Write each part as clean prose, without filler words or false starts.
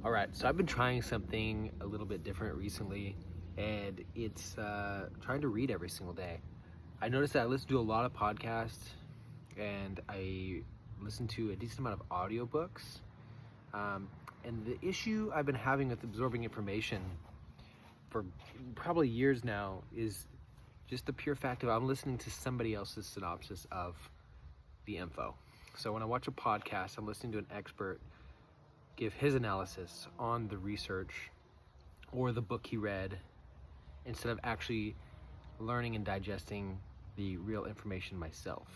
All right, so I've been trying something a little bit different recently, and it's trying to read every single day. I noticed that I listen to a lot of podcasts, and I listen to a decent amount of audiobooks. And the issue I've been having with absorbing information for probably years now is just the pure fact of I'm listening to somebody else's synopsis of the info. So when I watch a podcast, I'm listening to an expert give his analysis on the research or the book he read instead of actually learning and digesting the real information myself.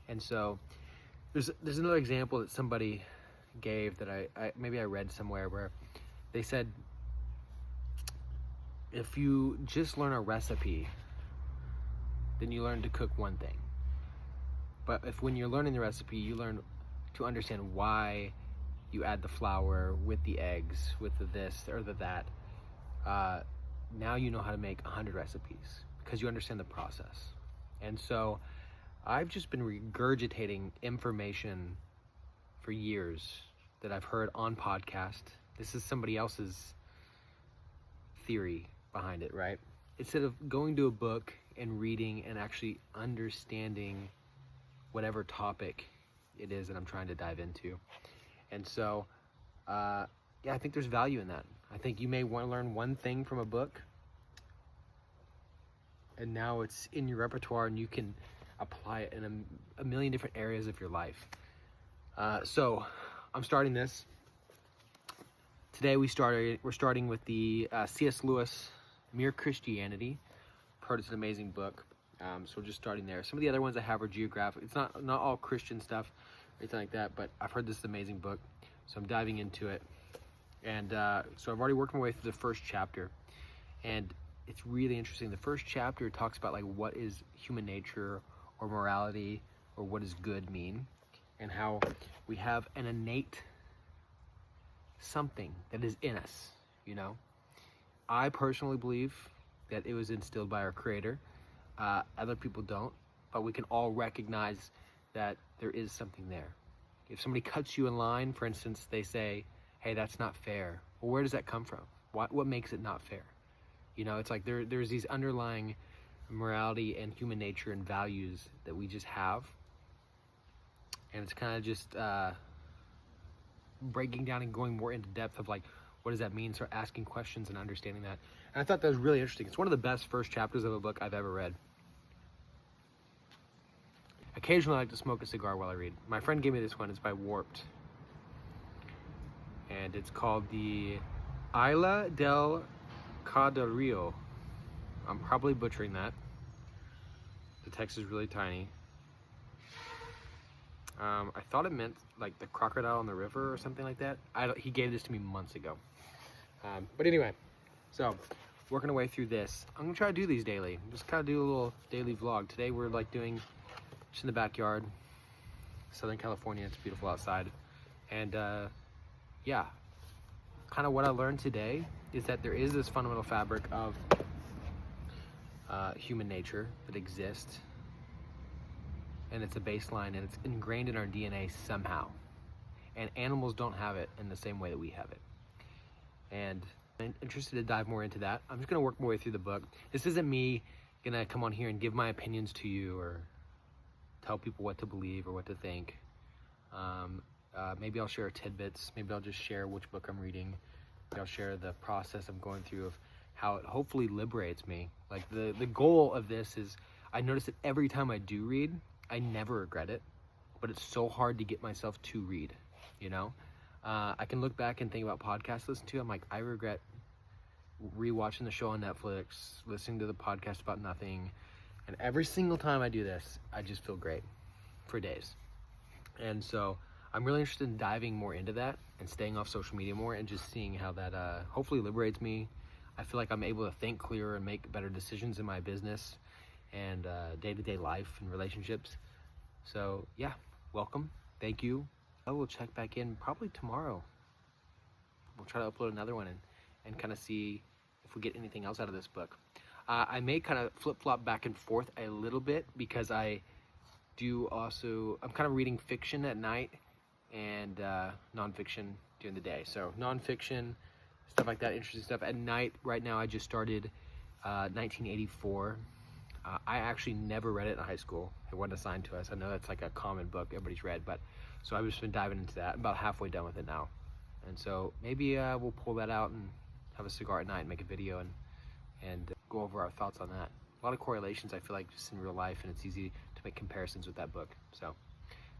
And so there's another example that somebody gave that I maybe I read somewhere where they said if you just learn a recipe, then you learn to cook one thing. But if when you're learning the recipe, you learn to understand why you add the flour with the eggs, with the this or the that, now you know how to make 100 recipes because you understand the process. And so I've just been regurgitating information for years that I've heard on podcast. This is somebody else's theory behind it, right? Instead of going to a book and reading and actually understanding whatever topic it is that I'm trying to dive into. And so, I think there's value in that. I think you may want to learn one thing from a book, and now it's in your repertoire and you can apply it in a million different areas of your life. So I'm starting this. Today we're starting with the C.S. Lewis, Mere Christianity. I've heard it's an amazing book. So we're just starting there. Some of the other ones I have are geographic. It's not all Christian stuff or anything like that, but I've heard this is an amazing book. So I'm diving into it. And so I've already worked my way through the first chapter. And it's really interesting. The first chapter talks about like what is human nature or morality or what does good mean, and how we have an innate something that is in us, you know. I personally believe that it was instilled by our Creator. Other people don't, but we can all recognize that there is something there. If somebody cuts you in line, for instance, they say, hey, that's not fair. Well, where does that come from? What makes it not fair? You know, it's like there's these underlying morality and human nature and values that we just have. And it's kind of just breaking down and going more into depth of like, what does that mean? Start asking questions and understanding that. And I thought that was really interesting. It's one of the best first chapters of a book I've ever read. Occasionally I like to smoke a cigar while I read. My friend gave me this one. It's by Warped. And it's called the Isla del Cadarillo. I'm probably butchering that. The text is really tiny. I thought it meant like the crocodile in the river or something like that. He gave this to me months ago. But anyway, so working our way through this. I'm gonna try to do these daily. Just kind of do a little daily vlog. Today we're like doing just in the backyard, Southern California. It's beautiful outside. And yeah, kind of what I learned today is that there is this fundamental fabric of human nature that exists. And it's a baseline and it's ingrained in our DNA somehow. And animals don't have it in the same way that we have it. And I'm interested to dive more into that. I'm just gonna work my way through the book. This isn't me gonna come on here and give my opinions to you or tell people what to believe or what to think. Maybe I'll share tidbits. Maybe I'll just share which book I'm reading. Maybe I'll share the process I'm going through of how it hopefully liberates me. Like the goal of this is, I notice that every time I do read, I never regret it, but it's so hard to get myself to read, you know? I can look back and think about podcasts to listen to. I'm like, I regret rewatching the show on Netflix, listening to the podcast about nothing. And every single time I do this, I just feel great for days. And so I'm really interested in diving more into that and staying off social media more and just seeing how that hopefully liberates me. I feel like I'm able to think clearer and make better decisions in my business and day-to-day life and relationships. So yeah, welcome, thank you. I will check back in probably tomorrow. We'll try to upload another one and kind of see if we get anything else out of this book. I may kind of flip-flop back and forth a little bit because I'm kind of reading fiction at night and nonfiction during the day. So nonfiction, stuff like that, interesting stuff. At night, right now, I just started 1984. I actually never read it in high school. It wasn't assigned to us. I know that's like a common book everybody's read, but so I've just been diving into that. I'm about halfway done with it now. And so maybe we'll pull that out and have a cigar at night and make a video and go over our thoughts on that. A lot of correlations, I feel like, just in real life, and it's easy to make comparisons with that book. So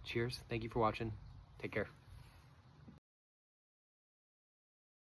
cheers. Thank you for watching. Take care.